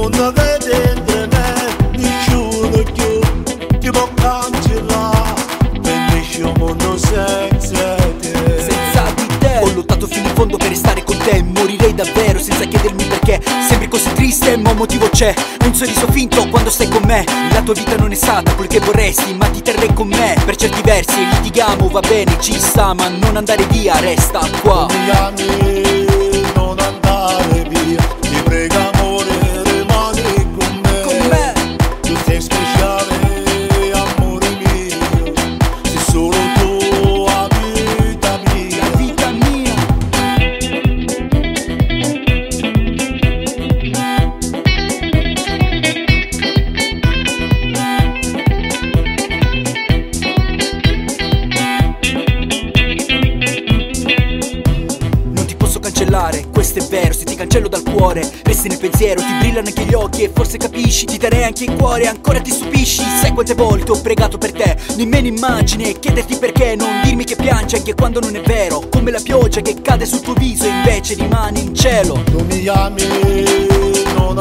non che dentro me nessuno più ti può cancellare, bellissimo mondo senza te. Senza di te ho lottato fino in fondo per restare con te, morirei davvero senza chiedermi perché. Sembri così triste ma un motivo c'è, hai un sorriso finto quando stai con me. La tua vita non è stata quel che vorresti, ma ti terrei con me. Per certi versi litighiamo, va bene, ci sta, ma non andare via, resta qua. Mi ami, non andare via, ti prego amore, rimani con me. Con me. Tu sei speciale, amore mio, sei solo tu, la vita mia. La vita mia. Cancellare, questo è vero, se ti cancello dal cuore resti nel pensiero, ti brillano anche gli occhi e forse capisci, ti darei anche il cuore, ancora ti stupisci. Sai quante volte ho pregato per te, nemmeno immagini, e chiederti perché, non dirmi che piangi anche quando non è vero, come la pioggia che cade sul tuo viso e invece rimani in cielo. Tu mi ami, non